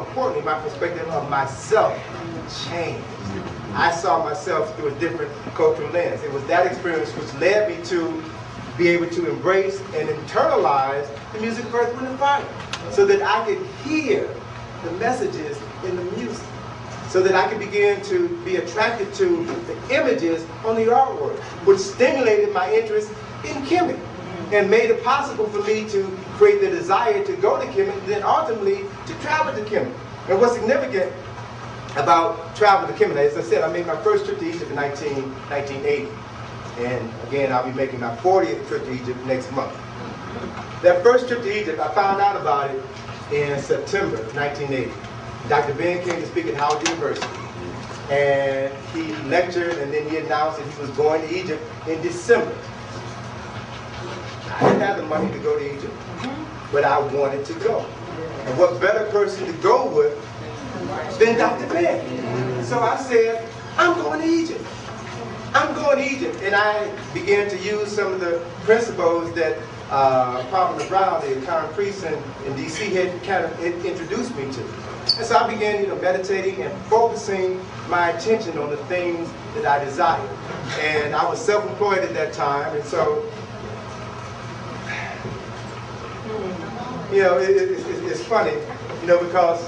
importantly, my perspective of myself changed. I saw myself through a different cultural lens. It was that experience which led me to be able to embrace and internalize the music of Earth, Wind, and Fire, so that I could hear the messages in the music, so that I could begin to be attracted to the images on the artwork, which stimulated my interest in Kemet and made it possible for me to create the desire to go to Kemet and then ultimately to travel to Kemet. And what's significant about travel to Kemet, as I said, I made my first trip to Egypt in 1980. And again, I'll be making my 40th trip to Egypt next month. That first trip to Egypt, I found out about it in September 1980. Dr. Ben came to speak at Howard University. And he lectured, and then he announced that he was going to Egypt in December. I didn't have the money to go to Egypt, but I wanted to go. And what better person to go with than Dr. Ben? So I said, I'm going to Egypt. I'm going to Egypt. And I began to use some of the principles that Prophet Browder, the current priest in D.C., had kind of introduced me to. And so I began, meditating and focusing my attention on the things that I desired. And I was self-employed at that time, and so, it's funny, because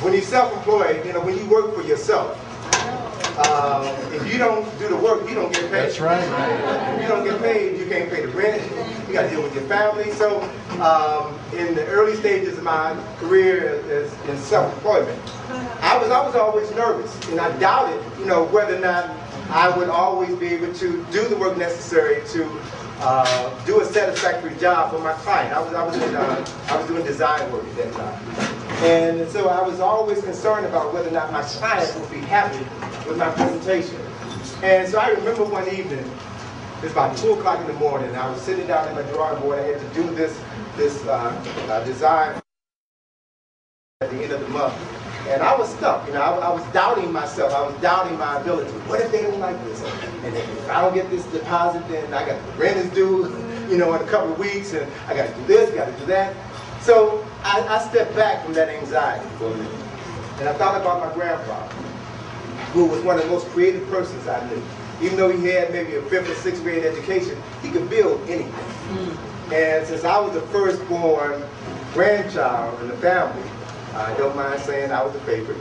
when you're self-employed, when you work for yourself, if you don't do the work, you don't get paid. That's right. If you don't get paid, you can't pay the rent. You got to deal with your family. So, in the early stages of my career in self-employment, I was always nervous, and I doubted, whether or not I would always be able to do the work necessary to do a satisfactory job for my client. I was doing design work at that time. And so I was always concerned about whether or not my clients would be happy with my presentation. And so I remember one evening, it was about 2 o'clock in the morning, and I was sitting down at my drawing board. I had to do this design at the end of the month. And I was stuck, I was doubting myself. I was doubting my ability. What if they don't like this? And if I don't get this deposit, then I got the rent is due, in a couple of weeks, and I got to do this, got to do that. So I stepped back from that anxiety for a minute. And I thought about my grandfather, who was one of the most creative persons I knew. Even though he had maybe a 5th or 6th grade education, he could build anything. And since I was the firstborn grandchild in the family, I don't mind saying I was the favorite.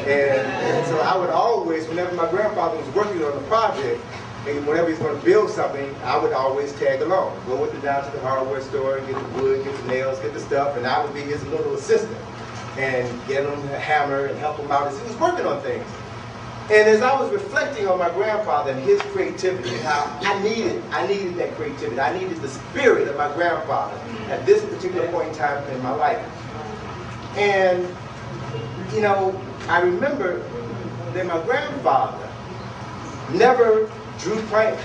And so I would always, whenever my grandfather was working on a project, and whenever he's going to build something, I would always tag along. Go with him down to the hardware store, get the wood, get the nails, get the stuff, and I would be his little assistant and get him a hammer and help him out as he was working on things. And as I was reflecting on my grandfather and his creativity and how I needed that creativity, I needed the spirit of my grandfather at this particular point in time in my life. And, I remember that my grandfather never drew plans,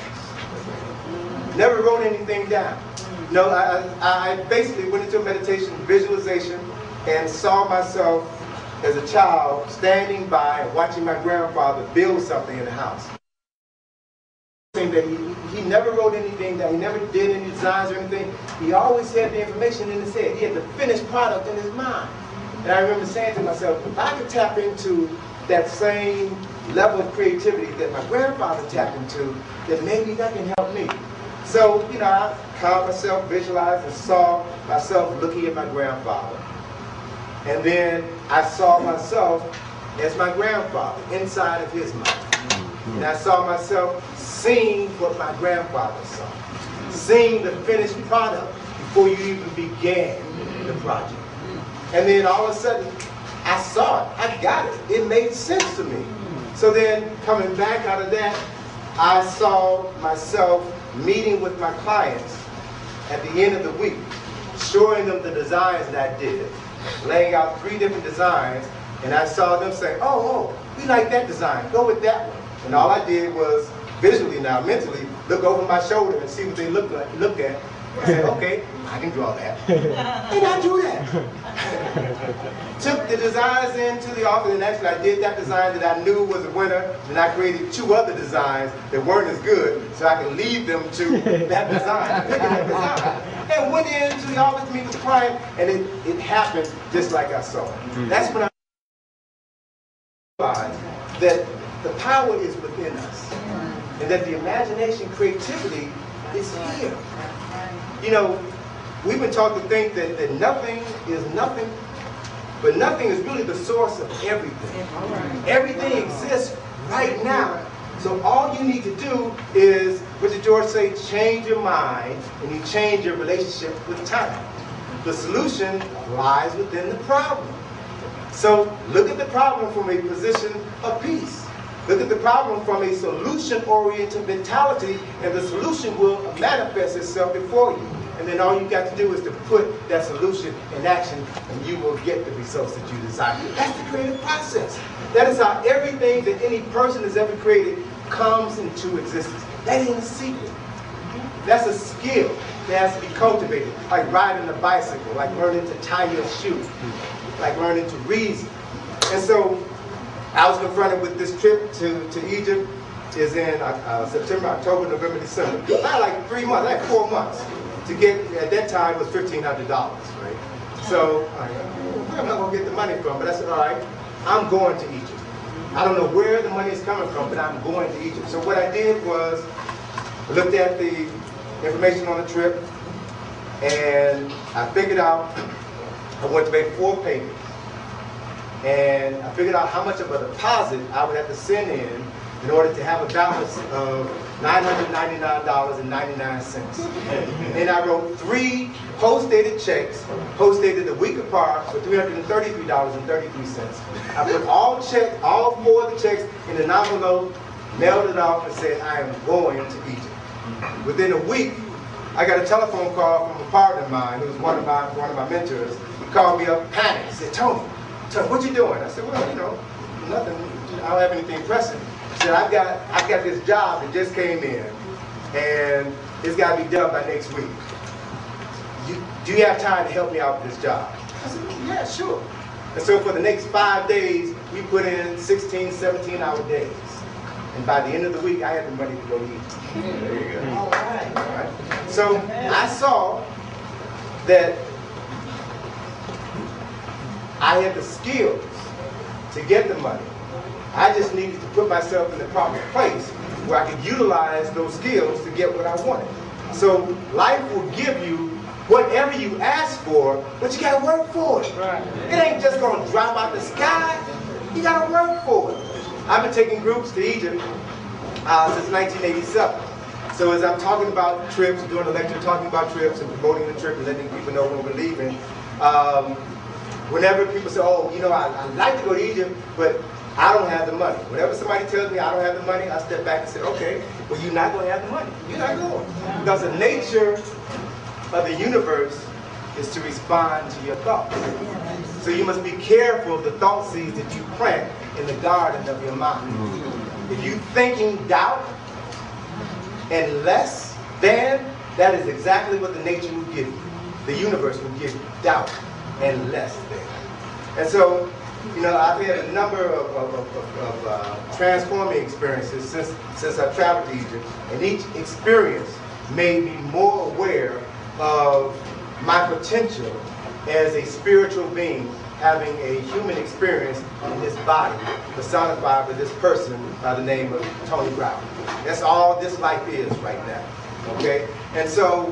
never wrote anything down. I basically went into a meditation, visualization, and saw myself as a child standing by and watching my grandfather build something in the house. That he never wrote anything down, he never did any designs or anything. He always had the information in his head. He had the finished product in his mind. And I remember saying to myself, if I could tap into that same level of creativity that my grandfather tapped into, then maybe that can help me. So, I calmed myself, visualized, and saw myself looking at my grandfather. And then I saw myself as my grandfather inside of his mind. And I saw myself seeing what my grandfather saw, seeing the finished product before you even began the project. And then all of a sudden, I saw it, I got it, it made sense to me. So then, coming back out of that, I saw myself meeting with my clients at the end of the week, showing them the designs that I did, laying out 3 different designs, and I saw them say, oh, we like that design, go with that one. And all I did was, visually now, mentally, look over my shoulder and see what they look at. I said, okay, I can draw that. And I drew that. Took the designs into the office, and actually I did that design that I knew was a winner, and I created 2 other designs that weren't as good, so I could lead them to that design, picking that design. And went into the office to meet with the client, and it happened just like I saw it. That's when I that the power is within us, and that the imagination, creativity is here. You know, we've been taught to think that nothing is nothing, but nothing is really the source of everything. Everything exists right now. So all you need to do is, what did George say, change your mind, and you change your relationship with time. The solution lies within the problem. So look at the problem from a position of peace. Look at the problem from a solution-oriented mentality, and the solution will manifest itself before you. And then all you got to do is to put that solution in action, and you will get the results that you desire. That's the creative process. That is how everything that any person has ever created comes into existence. That ain't a secret. That's a skill that has to be cultivated, like riding a bicycle, like learning to tie your shoe, like learning to reason. And so I was confronted with this trip to Egypt. Is in September, October, November, December. I had like 3 months, I had 4 months to get, at that time it was $1,500, right? So where am I going to get the money from? But I said, all right, I'm going to Egypt. I don't know where the money is coming from, but I'm going to Egypt. So what I did was, I looked at the information on the trip, and I figured out I wanted to make 4 payments. And I figured out how much of a deposit I would have to send in order to have a balance of $999.99. And then I wrote 3 post-dated checks, post-dated a week apart, for $333.33. I put all 4 of the checks in an envelope, mailed it off, and said, I am going to Egypt. Within a week, I got a telephone call from a partner of mine, who was one of my mentors. He called me up, panicked. He said, Tony, what you doing? I said, well, you know, nothing. I don't have anything pressing. He said, I've got this job that just came in, and it's got to be done by next week. Do you have time to help me out with this job? I said, well, yeah, sure. And so for the next 5 days, we put in 16, 17-hour days. And by the end of the week, I had the money to go eat. There you go. All right. So I saw that I had the skills to get the money. I just needed to put myself in the proper place where I could utilize those skills to get what I wanted. So life will give you whatever you ask for, but you gotta work for it. Right. It ain't just gonna drop out the sky. You gotta work for it. I've been taking groups to Egypt since 1987. So as I'm talking about trips, doing a lecture talking about trips and promoting the trip and letting people know when we're leaving, whenever people say, oh, you know, I'd like to go to Egypt, but I don't have the money. Whenever somebody tells me I don't have the money, I step back and say, okay, well, you're not going to have the money. You're not going. Because the nature of the universe is to respond to your thoughts. So you must be careful of the thought seeds that you plant in the garden of your mind. If you're thinking doubt and less than, that is exactly what the nature will give you. The universe will give you doubt and less than. And so, you know, I've had a number of transforming experiences since I've traveled to Egypt, and each experience made me more aware of my potential as a spiritual being having a human experience in this body, personified by this person by the name of Tony Browder. That's all this life is right now, okay? And so,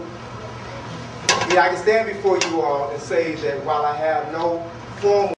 yeah, I can stand before you all and say that while I have no formal